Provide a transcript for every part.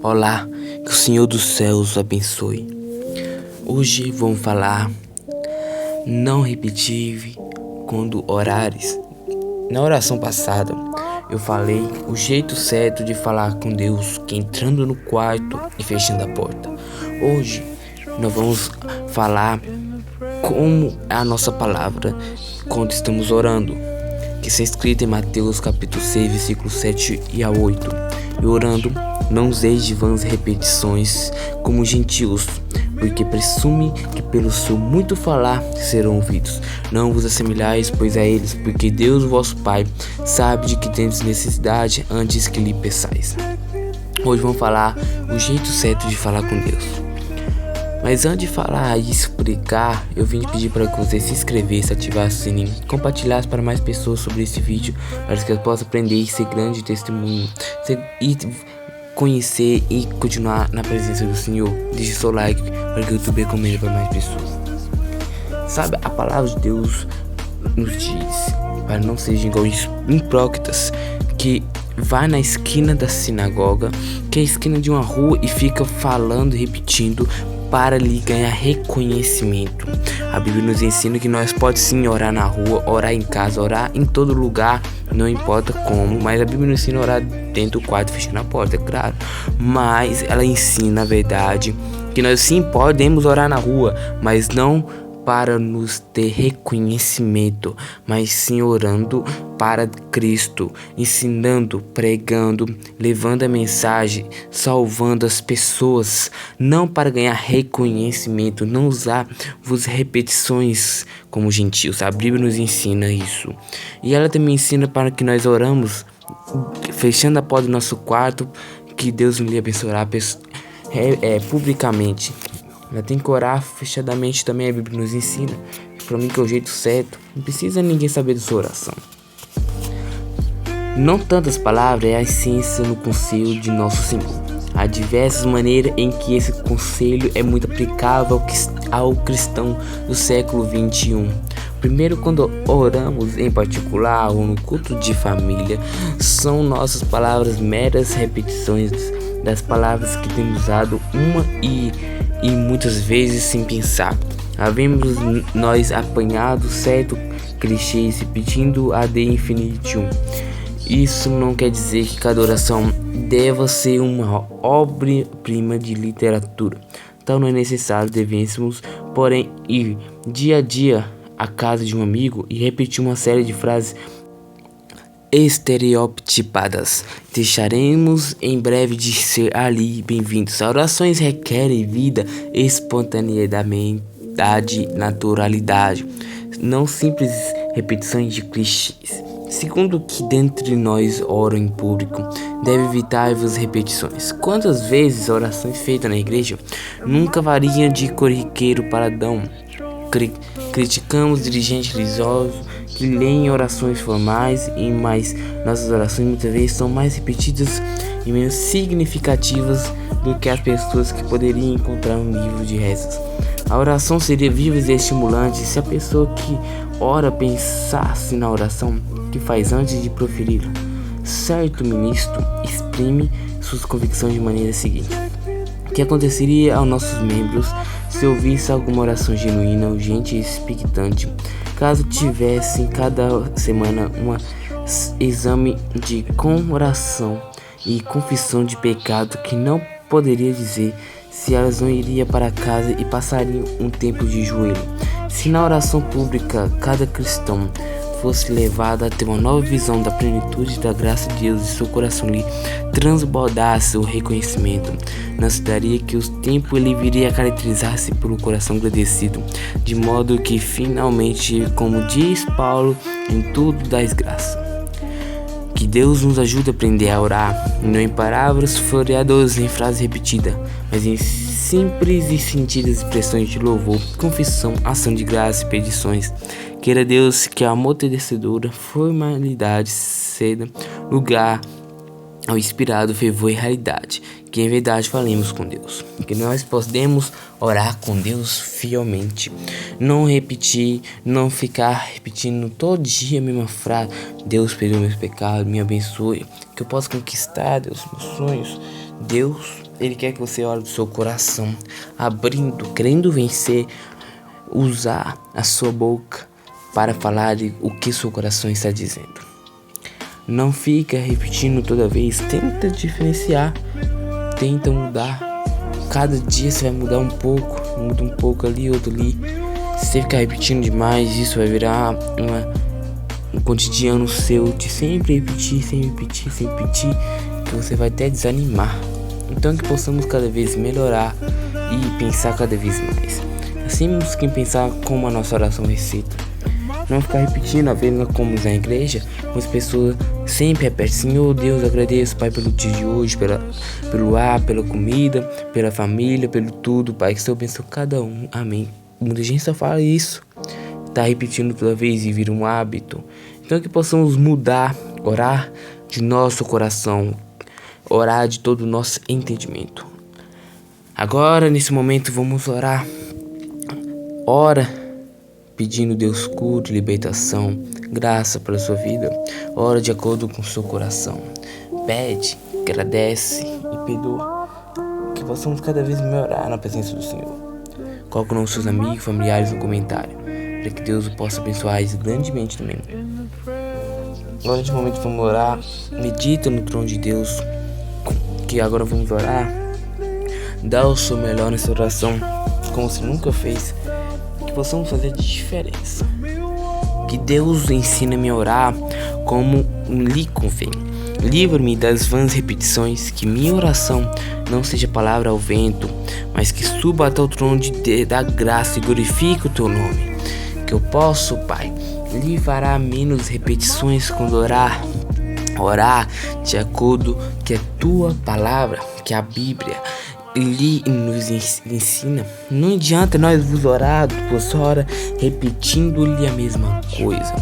Olá, que o Senhor dos céus abençoe. Hoje vamos falar, não repetir quando orares. Na oração passada, eu falei o jeito certo de falar com Deus, que é entrando no quarto e fechando a porta. Hoje, nós vamos falar como é a nossa palavra quando estamos orando, que está escrito em Mateus capítulo 6, versículo 7 e a 8. E orando, não useis de vãs repetições como os gentios, porque presume que pelo seu muito falar serão ouvidos. Não vos assemelhais, pois, a eles, porque Deus, vosso Pai, sabe de que tendes necessidade antes que lhe peçais. Hoje vamos falar o jeito certo de falar com Deus. Mas antes de falar e explicar, eu vim pedir para que você se inscrevesse, ativasse o sininho, compartilhasse para mais pessoas sobre esse vídeo, para que eu possa aprender e ser grande testemunho, e conhecer e continuar na presença do Senhor. Deixe seu like para que o YouTube recomende para mais pessoas. Sabe, a palavra de Deus nos diz para não sejam igual hipócritas, que vai na esquina da sinagoga, que é a esquina de uma rua, e fica falando e repetindo para lhe ganhar reconhecimento. A Bíblia nos ensina que nós podemos sim orar na rua, orar em casa, orar em todo lugar, não importa como, mas a Bíblia nos ensina a orar dentro do quarto, fechando a porta, é claro. Mas ela ensina a verdade, que nós sim podemos orar na rua, mas não para nos ter reconhecimento, mas sim orando para Cristo, ensinando, pregando, levando a mensagem, salvando as pessoas, não para ganhar reconhecimento, não usar as repetições como gentios. A Bíblia nos ensina isso. E ela também ensina para que nós oramos, fechando a porta do nosso quarto, que Deus nos abençoará publicamente. Ela tem que orar fechadamente também, a Bíblia nos ensina. Para mim que é o jeito certo. Não precisa ninguém saber da sua oração. Não tantas palavras é a essência no conselho de nosso Senhor. Há diversas maneiras em que esse conselho é muito aplicável ao cristão do século 21. Primeiro, quando oramos em particular ou no culto de família, são nossas palavras meras repetições das palavras que temos usado uma e muitas vezes sem pensar. Havemos nós apanhado certo clichês repetindo ad infinitum. Isso não quer dizer que cada oração deva ser uma obra-prima de literatura. Tal não é necessário. Devemos, porém, ir dia a dia à casa de um amigo e repetir uma série de frases estereotipadas. Deixaremos em breve de ser ali bem-vindos. As orações requerem vida, espontaneidade, naturalidade, não simples repetições de clichês. Segundo, que dentre nós oram em público, deve evitar-vos repetições. Quantas vezes orações feitas na igreja nunca variam de corriqueiro para Adão? Criticamos dirigentes religiosos que leem orações formais, mas nossas orações muitas vezes são mais repetidas e menos significativas do que as pessoas que poderiam encontrar um livro de rezas. A oração seria viva e estimulante se a pessoa que ora pensasse na oração que faz antes de proferi-la. Certo ministro exprime suas convicções de maneira seguinte: o que aconteceria aos nossos membros se ouvisse alguma oração genuína, urgente e expectante, caso tivessem cada semana um exame de oração e confissão de pecado, que não poderia dizer se elas não iriam para casa e passariam um tempo de joelho. Se na oração pública cada cristão fosse levado a ter uma nova visão da plenitude da graça de Deus e seu coração lhe transbordasse o reconhecimento, não se daria que o tempo ele viria a caracterizar-se pelo coração agradecido, de modo que finalmente, como diz Paulo, em tudo dais graça. Que Deus nos ajude a aprender a orar, não em palavras floreadoras nem frases repetidas, mas em simples e sentidas expressões de louvor, confissão, ação de graça e petições. Queira Deus que a amortecedora formalidade ceda lugar ao inspirado fervor e realidade, que em verdade falemos com Deus, que nós podemos orar com Deus fielmente, não repetir, não ficar repetindo todo dia a mesma frase: Deus perdoa meus pecados, me abençoe, que eu possa conquistar, Deus, meus sonhos. Deus, Ele quer que você ore do seu coração, abrindo, querendo vencer, usar a sua boca para falar o que seu coração está dizendo. Não fica repetindo toda vez, tenta diferenciar, tenta mudar. Cada dia você vai mudar um pouco, muda um pouco ali, outro ali. Se você ficar repetindo demais, isso vai virar um cotidiano seu de sempre repetir, que você vai até desanimar. Então que possamos cada vez melhorar e pensar cada vez mais. Assim temos que pensar como a nossa oração recita. Não ficar repetindo a mesma como na igreja, as pessoas sempre repetem: Senhor Deus, agradeço, Pai, pelo dia de hoje, pelo ar, pela comida, pela família, pelo tudo, Pai, que o Senhor abençoe cada um, amém. Muita gente só fala isso, tá repetindo toda vez e vira um hábito. Então que possamos mudar, orar de nosso coração, orar de todo o nosso entendimento. Agora, nesse momento, vamos orar. Ora pedindo Deus cura, libertação, graça para a sua vida. Ora de acordo com o seu coração. Pede, agradece e perdoa. Que possamos cada vez melhorar na presença do Senhor. Coloque os seus amigos, familiares no comentário, para que Deus possa abençoar eles grandemente também. Agora de momento vamos orar. Medita no trono de Deus. Que agora vamos orar. Dá o seu melhor nessa oração, como você nunca fez. Que possamos fazer diferença. Que Deus ensine-me a orar como lhe convém. Livra-me das vãs repetições. Que minha oração não seja palavra ao vento, mas que suba até o trono da graça e glorifique o teu nome. Que eu possa, Pai, livrar menos repetições quando orar de acordo que a tua palavra, que a Bíblia nos ensina. Não adianta nós vos orar, você ora repetindo-lhe a mesma coisa.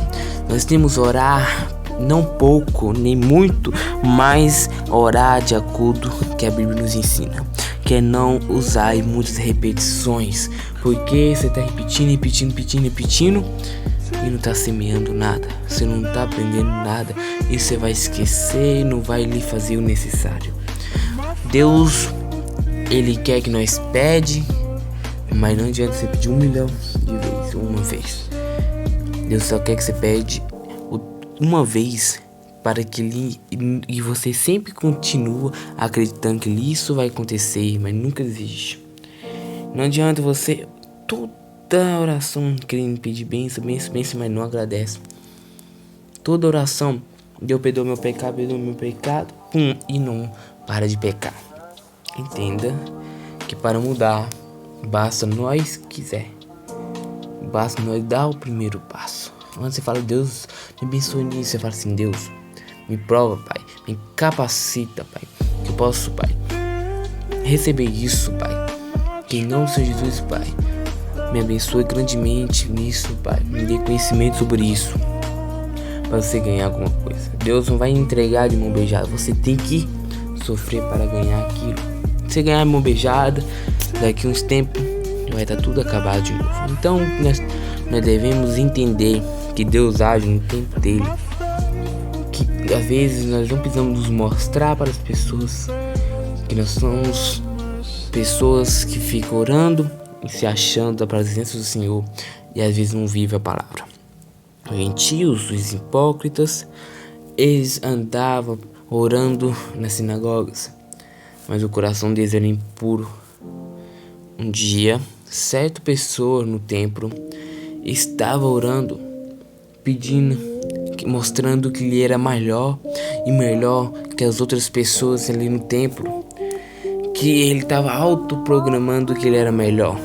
Nós temos orar não pouco, nem muito, mas orar de acordo que a Bíblia nos ensina, que é não usar muitas repetições, porque você está repetindo e não está semeando nada, você não está aprendendo nada e você vai esquecer e não vai lhe fazer o necessário. Deus, Ele quer que nós pede, mas não adianta você pedir 1 milhão de vezes, uma vez. Deus só quer que você pede uma vez, para que Ele, e você sempre continua acreditando que isso vai acontecer, mas nunca desiste. Não adianta você toda oração querendo pedir bênção, mas não agradece. Toda oração, Deus perdoa meu pecado, e não para de pecar. Entenda que para mudar, basta nós quiser. Basta nós dar o primeiro passo. Quando você fala, Deus, me abençoe nisso, você fala assim: Deus, me prova, Pai, me capacita, Pai, que eu posso, Pai, receber isso, Pai. Que em nome do Senhor Jesus, Pai, me abençoe grandemente nisso, Pai. Me dê conhecimento sobre isso, para você ganhar alguma coisa. Deus não vai entregar de mão beijada, você tem que sofrer para ganhar aquilo. Se você ganhar de mão beijada, daqui uns tempos vai estar tudo acabado de novo. Então nós devemos entender que Deus age no tempo dele, que às vezes nós não precisamos nos mostrar para as pessoas que nós somos pessoas que ficam orando e se achando da presença do Senhor e às vezes não vivem a palavra. Os gentios, os hipócritas, eles andavam orando nas sinagogas, mas o coração deles era impuro. Um dia, certa pessoa no templo estava orando, pedindo, mostrando que ele era maior e melhor que as outras pessoas ali no templo, que ele estava autoprogramando que ele era melhor,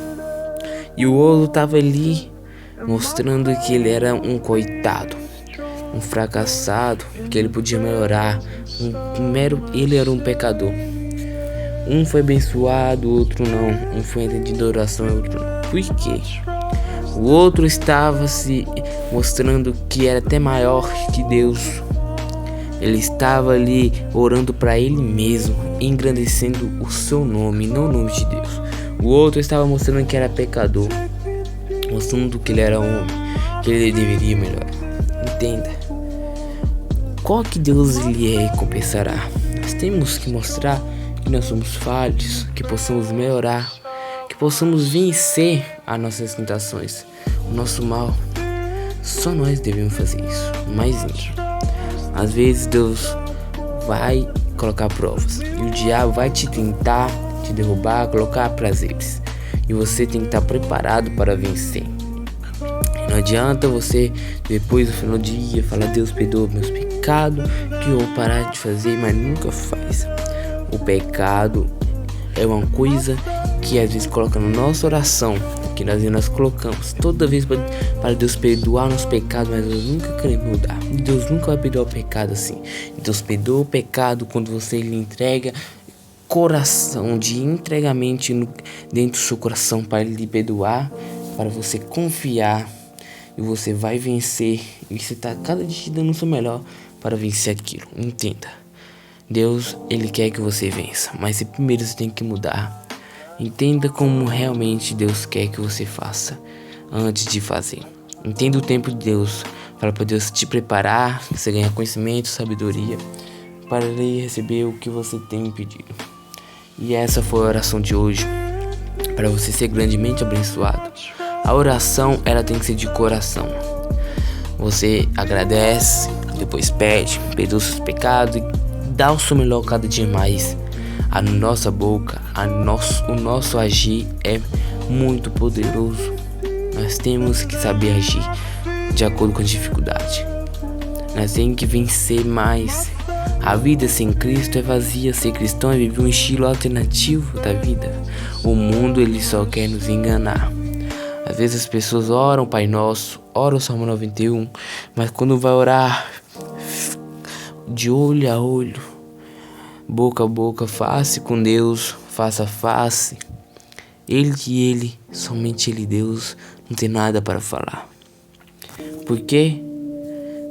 e o outro estava ali mostrando que ele era um coitado, um fracassado, que ele podia melhorar, ele era um pecador. Um foi abençoado, o outro não. Um foi entendido a oração, o outro não. Por quê? O outro estava se mostrando que era até maior que Deus. Ele estava ali orando para ele mesmo, engrandecendo o seu nome, não o nome de Deus. O outro estava mostrando que era pecador, mostrando que ele era homem, que ele deveria melhorar. Entenda. Qual que Deus lhe recompensará? Nós temos que mostrar que nós somos falhos, que possamos melhorar, que possamos vencer as nossas tentações, o nosso mal. Só nós devemos fazer isso, mais ninguém. Às vezes Deus vai colocar provas e o diabo vai te tentar, te derrubar, colocar prazeres, e você tem que estar preparado para vencer. Não adianta você depois no final do dia falar: Deus, perdoa meus pecados, que eu vou parar de fazer, mas nunca faz. O pecado é uma coisa que às vezes coloca na nossa oração, que nós colocamos toda vez para Deus perdoar nosso pecado, mas nós nunca queremos mudar. Deus nunca vai perdoar o pecado assim. Deus perdoa o pecado quando você lhe entrega coração, de entregamento dentro do seu coração para Ele lhe perdoar, para você confiar, e você vai vencer. E você está cada dia te dando o seu melhor para vencer aquilo. Entenda, Deus, Ele quer que você vença, mas primeiro você tem que mudar. Entenda como realmente Deus quer que você faça antes de fazer. Entenda o tempo de Deus. Fala para Deus te preparar, você ganhar conhecimento, sabedoria, para Ele receber o que você tem pedido. E essa foi a oração de hoje, para você ser grandemente abençoado. A oração, ela tem que ser de coração. Você agradece, depois pede, perdoa os seus pecados e dá o seu melhor cada dia mais. A nossa boca, o nosso agir é muito poderoso. Nós temos que saber agir de acordo com a dificuldade. Nós temos que vencer mais. A vida sem Cristo é vazia. Ser cristão é viver um estilo alternativo da vida. O mundo, ele só quer nos enganar. Às vezes as pessoas oram Pai Nosso, oram o Salmo 91, mas quando vai orar de olho a olho, boca a boca, face com Deus, face a face, somente Ele, Deus, não tem nada para falar. Por quê?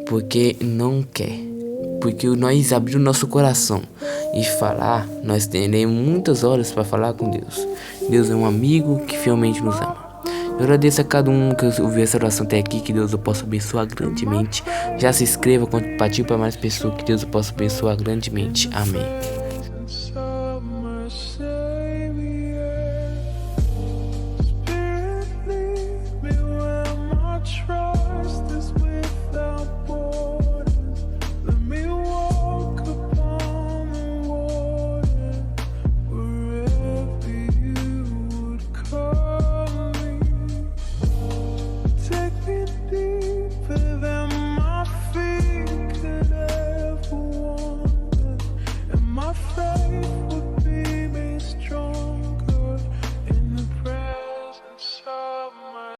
Porque não quer. Porque nós abrimos nosso coração e falar, nós teremos muitas horas para falar com Deus. Deus é um amigo que fielmente nos ama. Eu agradeço a cada um que ouviu essa oração até aqui, que Deus o possa abençoar grandemente. Já se inscreva, compartilhe para mais pessoas, que Deus o possa abençoar grandemente. Amém.